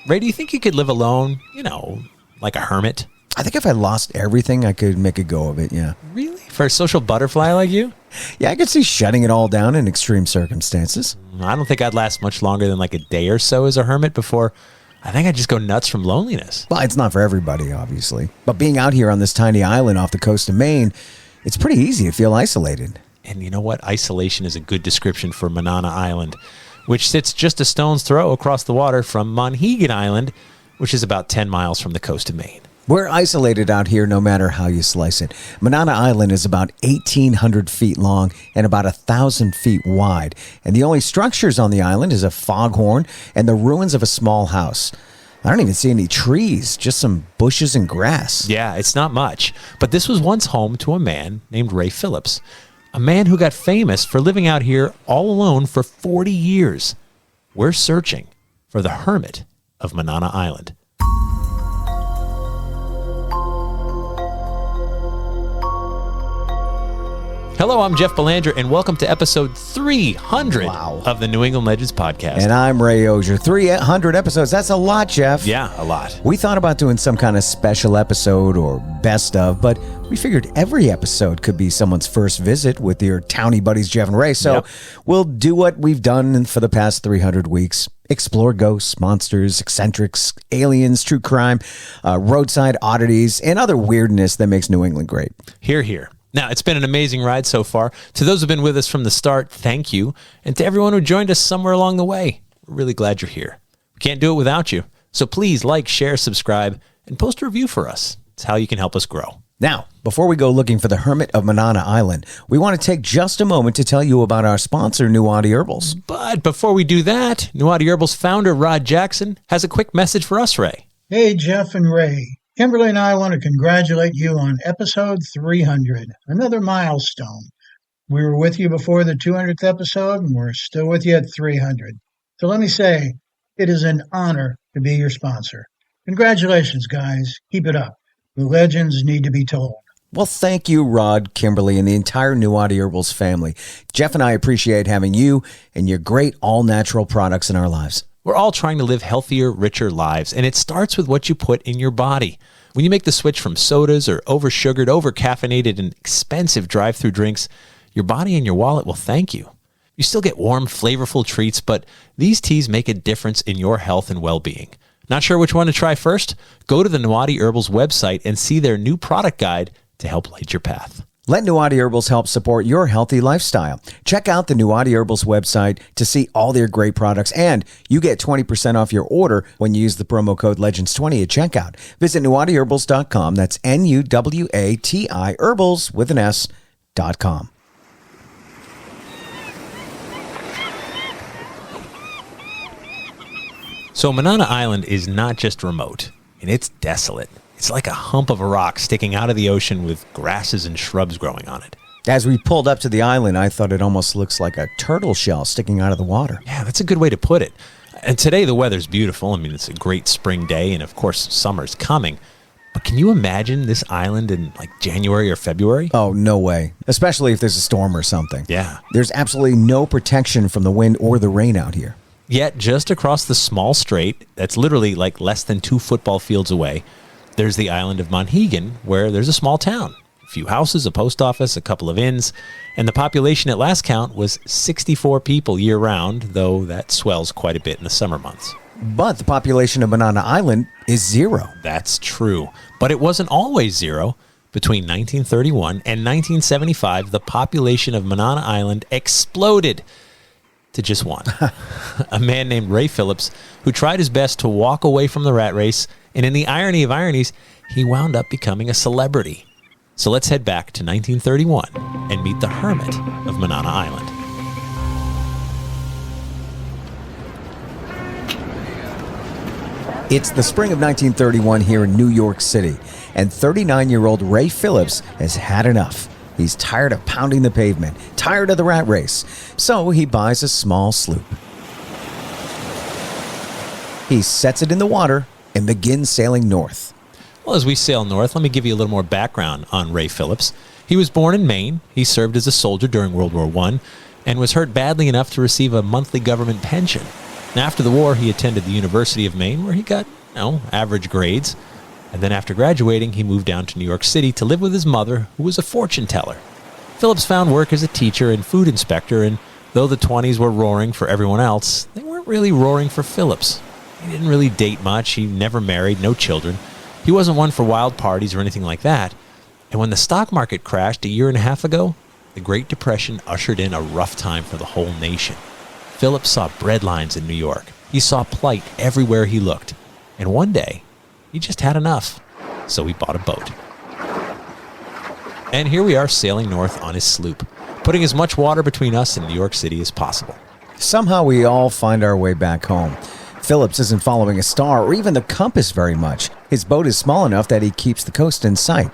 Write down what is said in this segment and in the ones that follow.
Ray, do you think you could live alone, like a hermit? I think if I lost everything, I could make a go of it, yeah. Really? For a social butterfly like you? Yeah, I could see shutting it all down in extreme circumstances. I don't think I'd last much longer than like a day or so as a hermit before I think I'd just go nuts from loneliness. Well, it's not for everybody, obviously. But being out here on this tiny island off the coast of Maine, it's pretty easy to feel isolated. And you know what? Isolation is a good description for Manana Island, which sits just a stone's throw across the water from Monhegan Island, which is about 10 miles from the coast of Maine. We're isolated out here no matter how you slice it. Manana Island is about 1,800 feet long and about 1,000 feet wide. And the only structures on the island is a foghorn and the ruins of a small house. I don't even see any trees, just some bushes and grass. Yeah, it's not much. But this was once home to a man named Ray Phillips, a man who got famous for living out here all alone for 40 years. We're searching for the Hermit of Manana Island. Hello, I'm Jeff Belanger, and welcome to episode 300 of the New England Legends podcast. And I'm Ray Auger. 300 episodes. That's a lot, Jeff. Yeah, a lot. We thought about doing some kind of special episode or best of, but we figured every episode could be someone's first visit with your townie buddies, Jeff and Ray. So we'll do what we've done for the past 300 weeks. Explore ghosts, monsters, eccentrics, aliens, true crime, roadside oddities, and other weirdness that makes New England great. Hear, hear. Now, it's been an amazing ride so far. To those who've been with us from the start, thank you. And to everyone who joined us somewhere along the way, we're really glad you're here. We can't do it without you. So please like, share, subscribe, and post a review for us. It's how you can help us grow. Now, before we go looking for the Hermit of Manana Island, we want to take just a moment to tell you about our sponsor, Nuati Herbals. But before we do that, Nuati Herbals founder Rod Jackson has a quick message for us, Ray. Hey, Jeff and Ray. Kimberly and I want to congratulate you on episode 300, another milestone. We were with you before the 200th episode, and we're still with you at 300. So let me say, it is an honor to be your sponsor. Congratulations, guys. Keep it up. The legends need to be told. Well, thank you, Rod, Kimberly, and the entire Nuati Herbals family. Jeff and I appreciate having you and your great all-natural products in our lives. We're all trying to live healthier, richer lives, and it starts with what you put in your body. When you make the switch from sodas or over-sugared, over-caffeinated, and expensive drive-through drinks, your body and your wallet will thank you. You still get warm, flavorful treats, but these teas make a difference in your health and well-being. Not sure which one to try first? Go to the Nuati Herbals website and see their new product guide to help light your path. Let Nuati Herbals help support your healthy lifestyle. Check out the Nuati Herbals website to see all their great products, and you get 20% off your order when you use the promo code LEGENDS20 at checkout. Visit NuatiHerbals.com. That's NUWATI Herbals with an S.com. So Manana Island is not just remote, and it's desolate. It's like a hump of a rock sticking out of the ocean with grasses and shrubs growing on it. As we pulled up to the island, I thought it almost looks like a turtle shell sticking out of the water. Yeah, that's a good way to put it. And today the weather's beautiful. I mean, it's a great spring day, and of course, summer's coming. But can you imagine this island in like January or February? Oh, no way. Especially if there's a storm or something. Yeah. There's absolutely no protection from the wind or the rain out here. Yet, just across the small strait, that's literally like less than 2 football fields away, there's the island of Monhegan, where there's a small town. A few houses, a post office, a couple of inns, and the population at last count was 64 people year-round, though that swells quite a bit in the summer months. But the population of Manana Island is 0. That's true. But it wasn't always 0. Between 1931 and 1975, the population of Manana Island exploded to just 1. A man named Ray Phillips, who tried his best to walk away from the rat race, and in the irony of ironies, he wound up becoming a celebrity. So let's head back to 1931 and meet the Hermit of Manana Island. It's the spring of 1931 here in New York City, and 39-year-old Ray Phillips has had enough. He's tired of pounding the pavement, tired of the rat race, so he buys a small sloop. He sets it in the water and begins sailing north. Well, as we sail north, let me give you a little more background on Ray Phillips. He was born in Maine. He served as a soldier during World War I and was hurt badly enough to receive a monthly government pension. After the war, he attended the University of Maine, where he got, average grades. And then after graduating, he moved down to New York City to live with his mother, who was a fortune teller. Phillips found work as a teacher and food inspector, and though the 20s were roaring for everyone else, they weren't really roaring for Phillips. He didn't really date much, he never married, no children. He wasn't one for wild parties or anything like that. And when the stock market crashed a year and a half ago, the Great Depression ushered in a rough time for the whole nation. Phillips saw breadlines in New York. He saw plight everywhere he looked. And one day, he just had enough. So he bought a boat. And here we are sailing north on his sloop, putting as much water between us and New York City as possible. Somehow we all find our way back home. Phillips isn't following a star or even the compass very much. His boat is small enough that he keeps the coast in sight.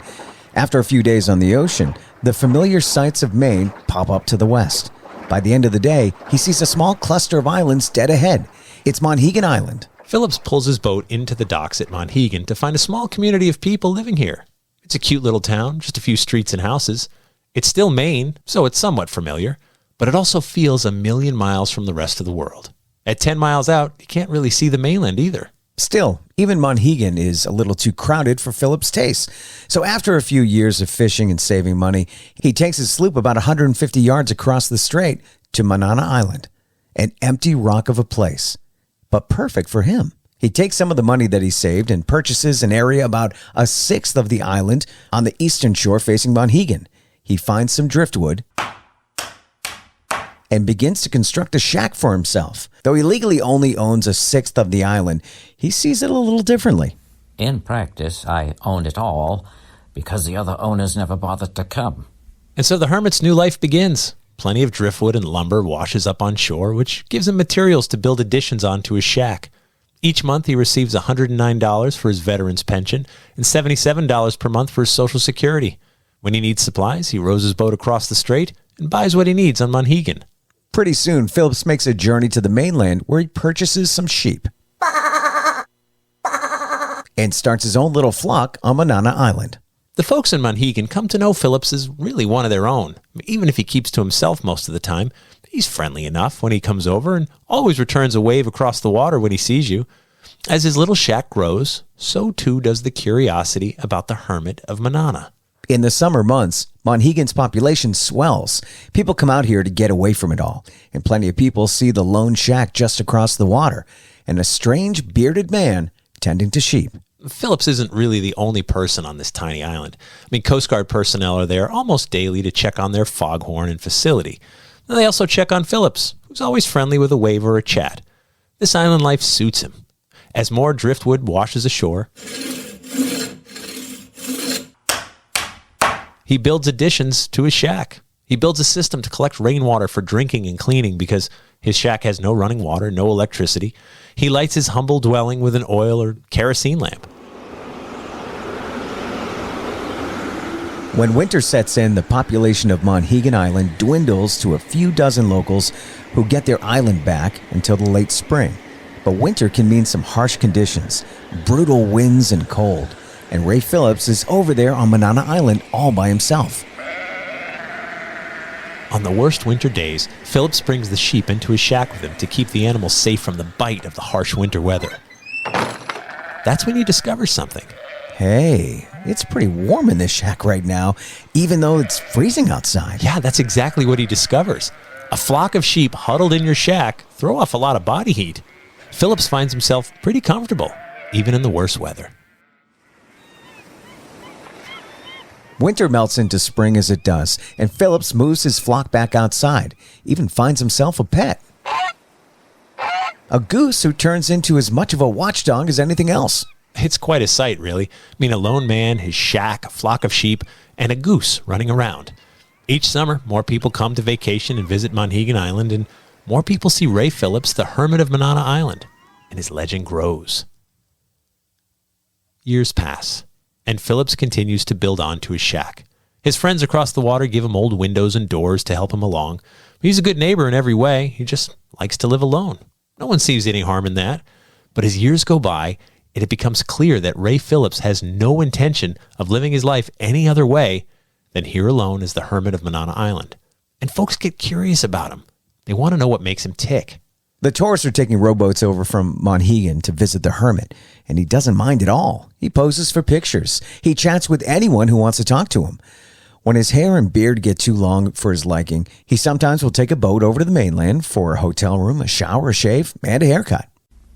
After a few days on the ocean, the familiar sights of Maine pop up to the west. By the end of the day, he sees a small cluster of islands dead ahead. It's Monhegan Island. Phillips pulls his boat into the docks at Monhegan to find a small community of people living here. It's a cute little town, just a few streets and houses. It's still Maine, so it's somewhat familiar, but it also feels a million miles from the rest of the world. At 10 miles out, you can't really see the mainland either. Still, even Monhegan is a little too crowded for Phillips' taste. So after a few years of fishing and saving money, he takes his sloop about 150 yards across the strait to Manana Island, an empty rock of a place, but perfect for him. He takes some of the money that he saved and purchases an area about a sixth of the island on the eastern shore facing Monhegan. He finds some driftwood and begins to construct a shack for himself. Though he legally only owns a sixth of the island, he sees it a little differently. In practice, I owned it all because the other owners never bothered to come. And so the Hermit's new life begins. Plenty of driftwood and lumber washes up on shore, which gives him materials to build additions onto his shack. Each month he receives $109 for his veteran's pension and $77 per month for his Social Security. When he needs supplies, he rows his boat across the strait and buys what he needs on Monhegan. Pretty soon, Phillips makes a journey to the mainland where he purchases some sheep and starts his own little flock on Manana Island. The folks in Monhegan come to know Phillips as really one of their own. Even if he keeps to himself most of the time, he's friendly enough when he comes over and always returns a wave across the water when he sees you. As his little shack grows, so too does the curiosity about the Hermit of Manana. In the summer months, Monhegan's population swells. People come out here to get away from it all, and plenty of people see the lone shack just across the water and a strange bearded man tending to sheep. Phillips isn't really the only person on this tiny island. Coast Guard personnel are there almost daily to check on their foghorn and facility. And they also check on Phillips, who's always friendly with a wave or a chat. This island life suits him. As more driftwood washes ashore, he builds additions to his shack. He builds a system to collect rainwater for drinking and cleaning because his shack has no running water, no electricity. He lights his humble dwelling with an oil or kerosene lamp. When winter sets in, the population of Monhegan Island dwindles to a few dozen locals who get their island back until the late spring. But winter can mean some harsh conditions, brutal winds and cold. And Ray Phillips is over there on Manana Island all by himself. On the worst winter days, Phillips brings the sheep into his shack with him to keep the animals safe from the bite of the harsh winter weather. That's when you discover something. Hey, it's pretty warm in this shack right now, even though it's freezing outside. Yeah, that's exactly what he discovers. A flock of sheep huddled in your shack throw off a lot of body heat. Phillips finds himself pretty comfortable, even in the worst weather. Winter melts into spring as it does, and Phillips moves his flock back outside, even finds himself a pet. A goose who turns into as much of a watchdog as anything else. It's quite a sight, really. A lone man, his shack, a flock of sheep, and a goose running around. Each summer, more people come to vacation and visit Monhegan Island, and more people see Ray Phillips, the Hermit of Manana Island, and his legend grows. Years pass, and Phillips continues to build on to his shack. His friends across the water give him old windows and doors to help him along. He's a good neighbor in every way. He just likes to live alone. No one sees any harm in that. But as years go by, it becomes clear that Ray Phillips has no intention of living his life any other way than here alone as the Hermit of Manana Island. And folks get curious about him. They want to know what makes him tick. The tourists are taking rowboats over from Monhegan to visit the Hermit, and he doesn't mind at all. He poses for pictures. He chats with anyone who wants to talk to him. When his hair and beard get too long for his liking, he sometimes will take a boat over to the mainland for a hotel room, a shower, a shave, and a haircut.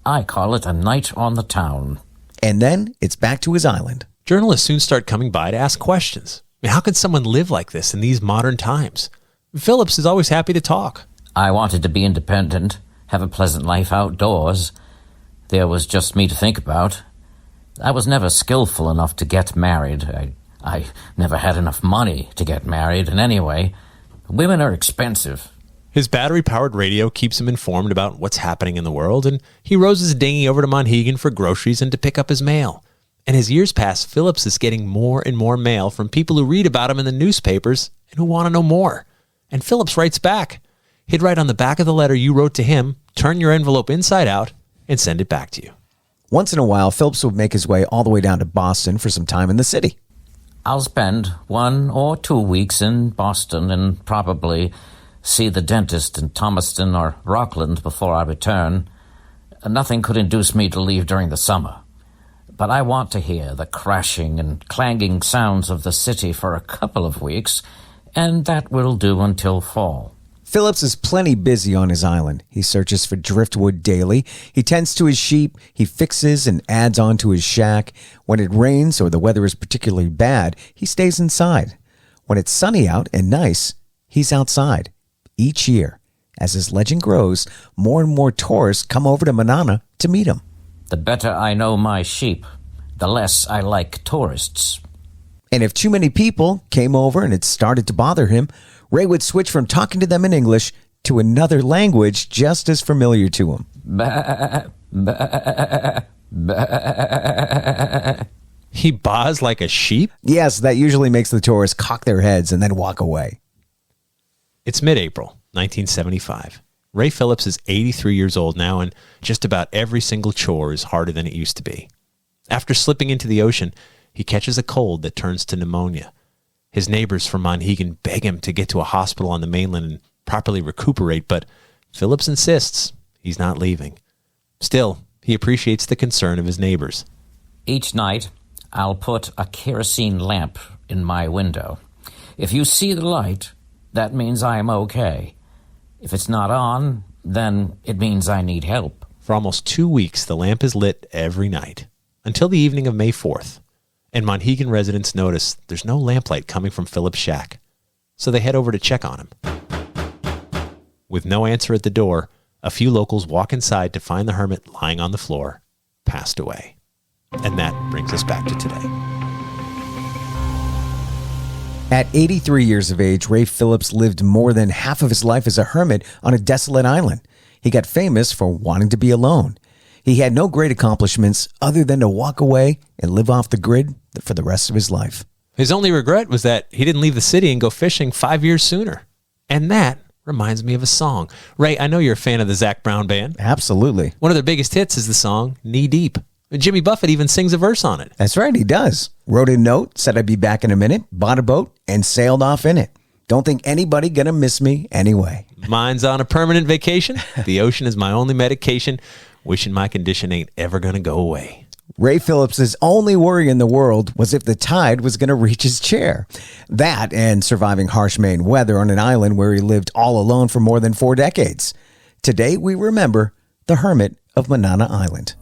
I call it a night on the town. And then it's back to his island. Journalists soon start coming by to ask questions. I mean, how can someone live like this in these modern times? Phillips is always happy to talk. I wanted to be independent, have a pleasant life outdoors. There was just me to think about. I was never skillful enough to get married. I never had enough money to get married, and anyway, women are expensive. His battery-powered radio keeps him informed about what's happening in the world, and he rows his dinghy over to Monhegan for groceries and to pick up his mail. And as years pass, Phillips is getting more and more mail from people who read about him in the newspapers and who want to know more. And Phillips writes back. He'd write on the back of the letter you wrote to him, turn your envelope inside out, and send it back to you. Once in a while, Phillips would make his way all the way down to Boston for some time in the city. I'll spend 1 or 2 weeks in Boston and probably see the dentist in Thomaston or Rockland before I return. Nothing could induce me to leave during the summer. But I want to hear the crashing and clanging sounds of the city for a couple of weeks, and that will do until fall. Phillips is plenty busy on his island. He searches for driftwood daily. He tends to his sheep. He fixes and adds on to his shack. When it rains or the weather is particularly bad, he stays inside. When it's sunny out and nice, he's outside. Each year, as his legend grows, more and more tourists come over to Manana to meet him. The better I know my sheep, the less I like tourists. And if too many people came over and it started to bother him, Ray would switch from talking to them in English to another language just as familiar to him. Bah, bah, bah. He baas like a sheep? Yes, that usually makes the tourists cock their heads and then walk away. It's mid-April, 1975. Ray Phillips is 83 years old now, and just about every single chore is harder than it used to be. After slipping into the ocean, he catches a cold that turns to pneumonia. His neighbors from Monhegan beg him to get to a hospital on the mainland and properly recuperate, but Phillips insists he's not leaving. Still, he appreciates the concern of his neighbors. Each night, I'll put a kerosene lamp in my window. If you see the light, that means I'm okay. If it's not on, then it means I need help. For almost 2 weeks, the lamp is lit every night, until the evening of May 4th. And Monhegan residents notice there's no lamplight coming from Phillips' shack, so they head over to check on him. With no answer at the door, a few locals walk inside to find the hermit lying on the floor, passed away. And that brings us back to today. At 83 years of age, Ray Phillips lived more than half of his life as a hermit on a desolate island. He got famous for wanting to be alone. He had no great accomplishments other than to walk away and live off the grid for the rest of his life. His only regret was that he didn't leave the city and go fishing 5 years sooner. And that reminds me of a song. Ray, I know you're a fan of the Zac Brown Band. Absolutely. One of their biggest hits is the song Knee Deep. Jimmy Buffett even sings a verse on it. That's right, he does. Wrote a note, said I'd be back in a minute, bought a boat, and sailed off in it. Don't think anybody gonna miss me anyway. Mine's on a permanent vacation. The ocean is my only medication. Wishing my condition ain't ever gonna go away. Ray Phillips's only worry in the world was if the tide was going to reach his chair. That and surviving harsh Maine weather on an island where he lived all alone for more than 4 decades. Today we remember the Hermit of Manana Island.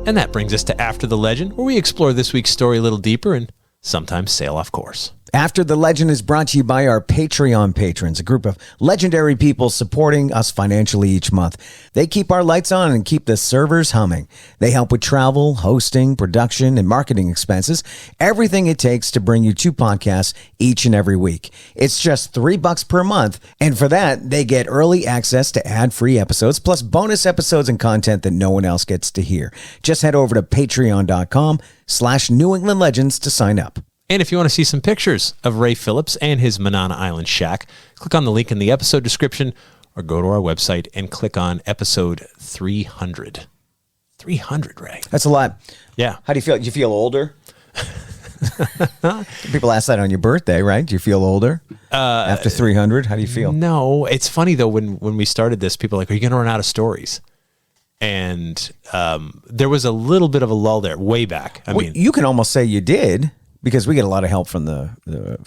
And that brings us to After the Legend, where we explore this week's story a little deeper and sometimes sail off course. After the Legend is brought to you by our Patreon patrons, a group of legendary people supporting us financially each month. They keep our lights on and keep the servers humming. They help with travel, hosting, production, and marketing expenses, everything it takes to bring you 2 podcasts each and every week. It's just $3 per month, and for that, they get early access to ad-free episodes, plus bonus episodes and content that no one else gets to hear. Just head over to patreon.com/New England Legends to sign up. And if you want to see some pictures of Ray Phillips and his Manana Island shack, click on the link in the episode description or go to our website and click on episode 300. 300, Ray. That's a lot. Yeah. How do you feel? Do you feel older? People ask that on your birthday, right? Do you feel older after 300? How do you feel? No, it's funny though. When we started this, people are like, "Are you going to run out of stories?" And there was a little bit of a lull there, way back. I mean, you can almost say you did because we get a lot of help from the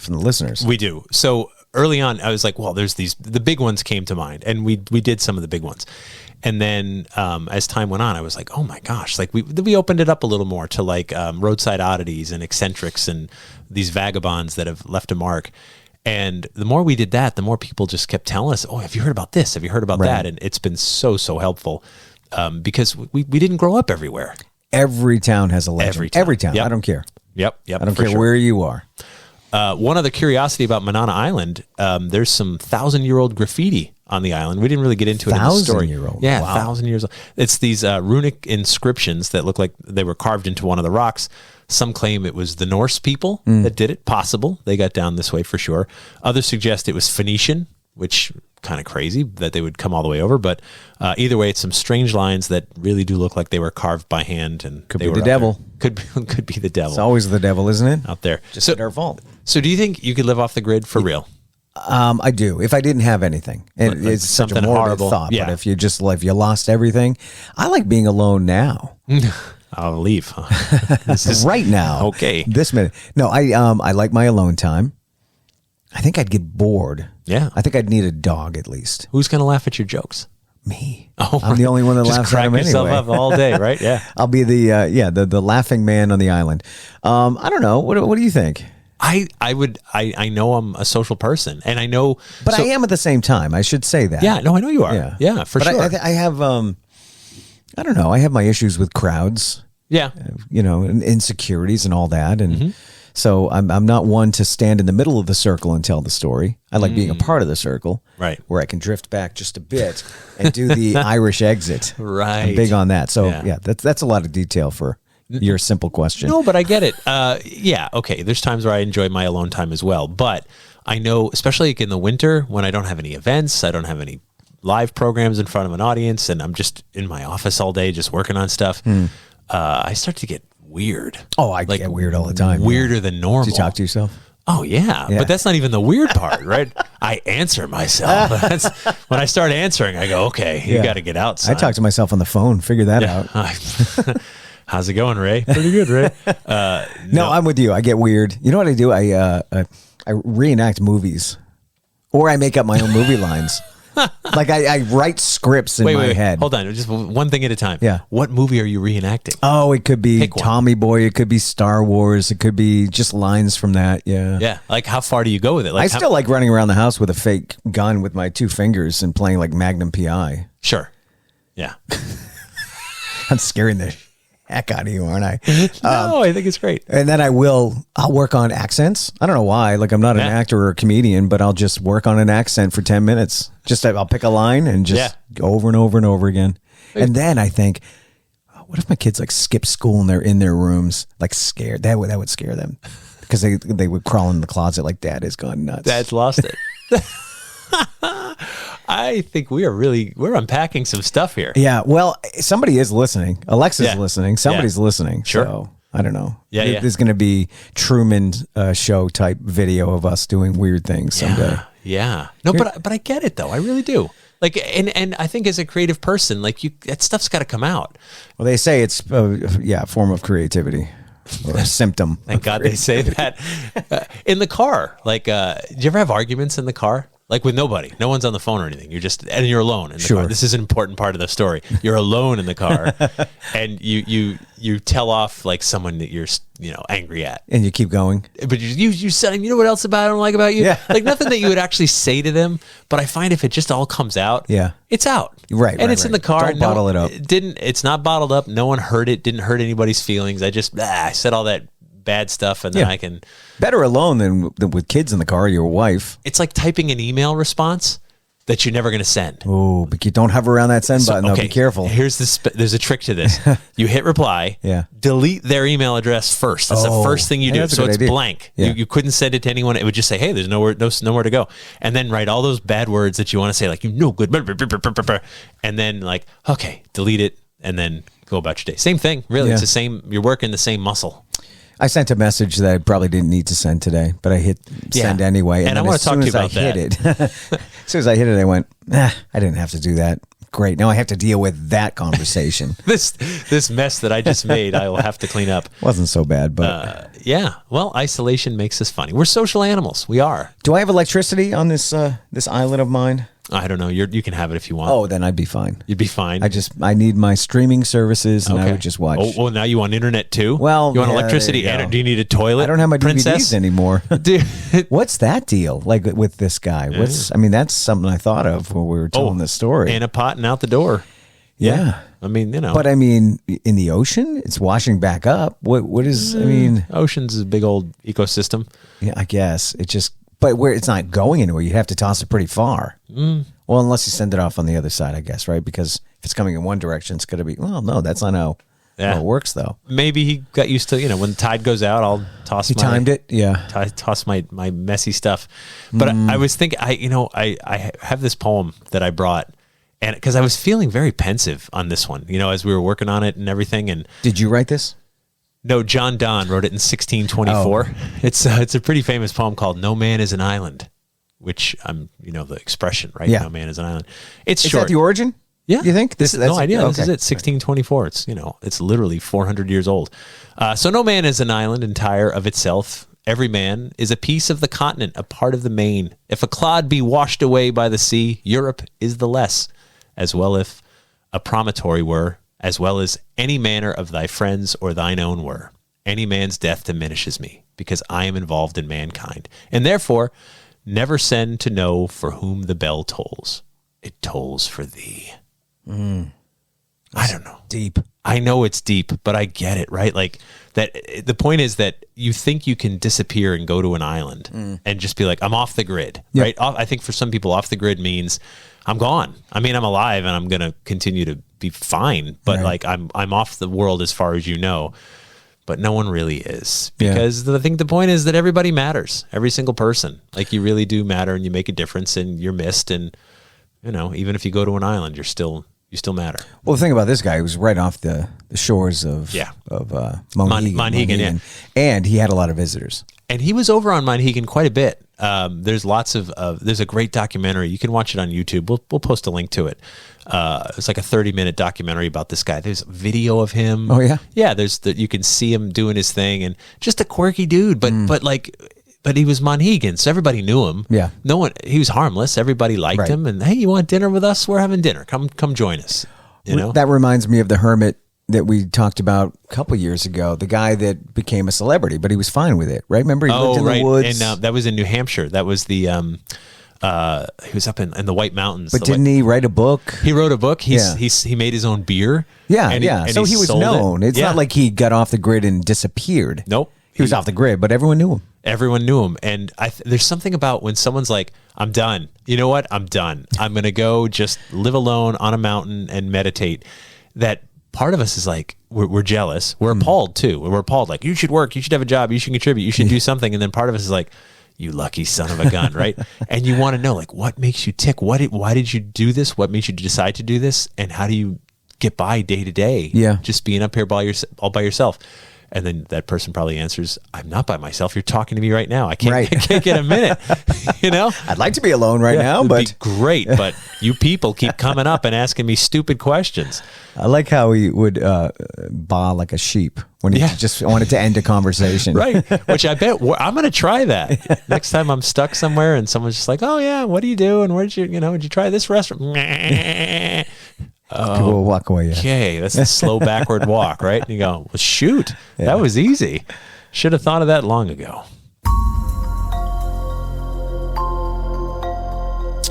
listeners. We do. So early on, I was like, "Well, there's the big ones came to mind," and we did some of the big ones. And then as time went on, I was like, oh my gosh, like we opened it up a little more to like roadside oddities and eccentrics and these vagabonds that have left a mark. And the more we did that, the more people just kept telling us, oh, have you heard about this? Have you heard about that? And it's been so helpful because we didn't grow up everywhere. Every town has a legend. Every town. Yep. I don't care. Yep. I don't care where you are. One other curiosity about Manana Island, there's some 1,000-year-old graffiti on the island. We didn't really get into it in the story. 1,000-year-old? Yeah, Wow. 1,000 years old. It's these runic inscriptions that look like they were carved into one of the rocks. Some claim it was the Norse people that did it. Possible. They got down this way for sure. Others suggest it was Phoenician, which kind of crazy that they would come all the way over. But either way, it's some strange lines that really do look like they were carved by hand. And Could they be were the devil. Could be the devil. It's always the devil, isn't it? Out there. Just their fault. So do you think you could live off the grid for real? I do. If I didn't have anything, and Like it's such a something morbid horrible. thought. Yeah. But if you lost everything, I like being alone now. I'll leave. This is Right now. Okay. This minute. No, I like my alone time. I think I'd get bored. Yeah. I think I'd need a dog at least. Who's going to laugh at your jokes? Me. Oh, I'm the only one that just laughs crack at him yourself anyway. up all day, right? Yeah. I'll be the laughing man on the island. I don't know. What do you think? I know I'm a social person, and I know, But I am at the same time. I should say that. Yeah, no, I know you are. Yeah, for but sure. I have I don't know. I have my issues with crowds. Yeah, And insecurities and all that, and so I'm not one to stand in the middle of the circle and tell the story. I like being a part of the circle, Right. where I can drift back just a bit and do the Irish exit. Right. I'm big on that. So Yeah. that's a lot of detail for your simple question. No, but I get it. Yeah, okay. There's times where I enjoy my alone time as well, but I know, especially like in the winter when I don't have any events, I don't have any live programs in front of an audience, and I'm just in my office all day just working on stuff. I start to get weird. Oh, I get weird all the time. Weirder than normal. Do you talk to yourself? Oh yeah, but that's not even the weird part, right? I answer myself. That's, when I start answering, I go, "Okay, you got to get out." I talk to myself on the phone. Figure that out. How's it going, Ray? Pretty good, Ray. No, I'm with you. I get weird. You know what I do? I reenact movies, or I make up my own movie lines. Like I write scripts in my head. Hold on, just one thing at a time. Yeah. What movie are you reenacting? Oh, it could be Pick one. Tommy Boy. It could be Star Wars. It could be just lines from that. Yeah. Yeah. Like, how far do you go with it? Like, I still like running around the house with a fake gun with my two fingers and playing like Magnum PI. Sure. Yeah. I'm scaring the heck out of you, aren't I? No, I think it's great. And then I'll work on accents. I don't know why. Like I'm not an actor or a comedian, but I'll just work on an accent for 10 minutes. I'll pick a line and just go over and over and over again. And then I think, what if my kids like skip school and they're in their rooms, like scared? That would scare them because they would crawl in the closet like Dad has gone nuts. Dad's lost it. I think we're unpacking some stuff here. Yeah. Well, somebody is listening. Alexa's listening. Somebody's listening. Sure. So I don't know. Yeah. There's going to be Truman Show type video of us doing weird things someday. Yeah. No, but I get it though. I really do. Like, and I think as a creative person, like that stuff's got to come out. Well, they say it's a form of creativity or a symptom. Thank God they say that. In the car, like, do you ever have arguments in the car? Like with nobody, no one's on the phone or anything. You're alone in the car. This is an important part of the story. You're alone in the car, and you tell off like someone that you're angry at, and you keep going. But you said, you know what else I don't like about you? Yeah. Like nothing that you would actually say to them. But I find if it just all comes out, it's out, right? And it's in the car. Don't bottle it up. It's not bottled up. No one heard it. Didn't hurt anybody's feelings. I said all that bad stuff, and then I can. Better alone than with kids in the car, your wife. It's like typing an email response that you're never going to send. Oh, but you don't hover around that send button. Okay, be careful. There's a trick to this. You hit reply. Delete their email address first. That's the first thing you do. So it's blank. You couldn't send it to anyone. It would just say, hey, there's nowhere to go. And then write all those bad words that you want to say, like, good. And then like, okay, delete it. And then go about your day. Same thing, really. It's the same. You're working the same muscle. I sent a message that I probably didn't need to send today, but I hit send anyway. And I want to talk to you about that. As soon as I hit it, I went, I didn't have to do that. Great. Now I have to deal with that conversation. this mess that I just made, I will have to clean up. Wasn't so bad, but yeah. Well, isolation makes us funny. We're social animals. We are. Do I have electricity on this this island of mine? I don't know. You can have it if you want. Oh, then I'd be fine. You'd be fine. I need my streaming services, and I would just watch. Oh, now you want internet too? Well, you want electricity, and do you need a toilet? I don't have my princess? DVDs anymore. Dude. What's that deal? Like with this guy? I mean, that's something I thought of when we were telling this story. In a pot and out the door. Yeah. I mean, But I mean, in the ocean, it's washing back up. What is? I mean, ocean's a big old ecosystem. Yeah, I guess it just. But where it's not going anywhere, you have to toss it pretty far. Well, unless you send it off on the other side, I guess, right? Because if it's coming in one direction, it's going to be, well, no, that's not how it works, though. Maybe he got used to, when the tide goes out, I'll toss timed it, yeah. Toss my messy stuff. But I was thinking, I have this poem that I brought, and because I was feeling very pensive on this one, as we were working on it and everything. And did you write this? No, John Donne wrote it in 1624. Oh. It's a pretty famous poem called "No Man Is an Island," which the expression, right? Yeah. No man is an island. Is short. That the origin? Yeah. You think? That's no idea. Okay. This is it. 1624. It's it's literally 400 years old. So no man is an island entire of itself. Every man is a piece of the continent, a part of the Maine. If a clod be washed away by the sea, Europe is the less, as well if a promontory were, as well as any manner of thy friends or thine own were. Any man's death diminishes me, because I am involved in mankind, and therefore never send to know for whom the bell tolls. It tolls for thee. I don't know. Deep. I know it's deep, but I get it, right? Like that. The point is that you think you can disappear and go to an island and just be like, I'm off the grid, right? I think for some people, off the grid means I'm gone. I mean, I'm alive and I'm going to continue to be fine, but like I'm off the world as far as you know. But no one really is, because I think the point is that everybody matters. Every single person, like you really do matter, and you make a difference, and you're missed. And even if you go to an island, you still matter. Well, the thing about this guy, he was right off the shores of Monhegan, and he had a lot of visitors. And he was over on Monhegan quite a bit. There's lots of there's a great documentary. You can watch it on YouTube. We'll post a link to it. It's like a 30-minute documentary about this guy. There's video of him. Oh yeah, yeah. You can see him doing his thing, and just a quirky dude. But he was Monhegan, so everybody knew him. Yeah, he was harmless. Everybody liked him. And hey, you want dinner with us? We're having dinner. Come join us. That reminds me of the Hermit that we talked about a couple years ago, the guy that became a celebrity, but he was fine with it, right? Remember, he lived in the woods. And that was in New Hampshire. That was the, he was up in the White Mountains. But didn't he write a book? He wrote a book. He made his own beer. Yeah, and so he was known. It's not like he got off the grid and disappeared. Nope. He was off the grid, but everyone knew him. Everyone knew him. And there's something about when someone's like, I'm done. You know what? I'm done. I'm going to go just live alone on a mountain and meditate. That part of us is like, we're jealous. We're appalled too. We're appalled. Like, you should work. You should have a job. You should contribute. You should do something. And then part of us is like, you lucky son of a gun, right? And you want to know, like, what makes you tick? Why did you do this? What made you decide to do this? And how do you get by day to day? Yeah. Just being up here all by yourself. And then that person probably answers, I'm not by myself. You're talking to me right now. I can't get a minute. I'd like to be alone right now, but it'd be great. But you people keep coming up and asking me stupid questions. I like how he would baa like a sheep when he just wanted to end a conversation. Right. Which I bet I'm going to try that next time I'm stuck somewhere and someone's just like, oh yeah, what do you do? And where'd you try this restaurant? People will walk away. Okay, that's a slow backward walk, right? And you go, well, shoot, that was easy. Should have thought of that long ago.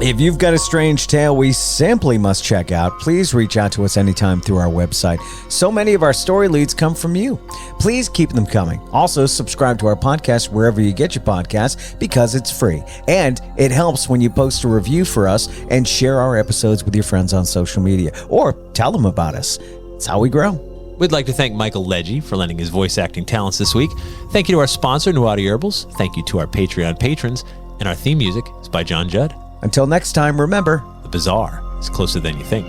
If you've got a strange tale we simply must check out, please reach out to us anytime through our website. So many of our story leads come from you. Please keep them coming. Also, subscribe to our podcast wherever you get your podcasts because it's free. And it helps when you post a review for us and share our episodes with your friends on social media or tell them about us. It's how we grow. We'd like to thank Michael Legge for lending his voice acting talents this week. Thank you to our sponsor, Nuati Herbals. Thank you to our Patreon patrons. And our theme music is by John Judd. Until next time, remember, the bizarre is closer than you think.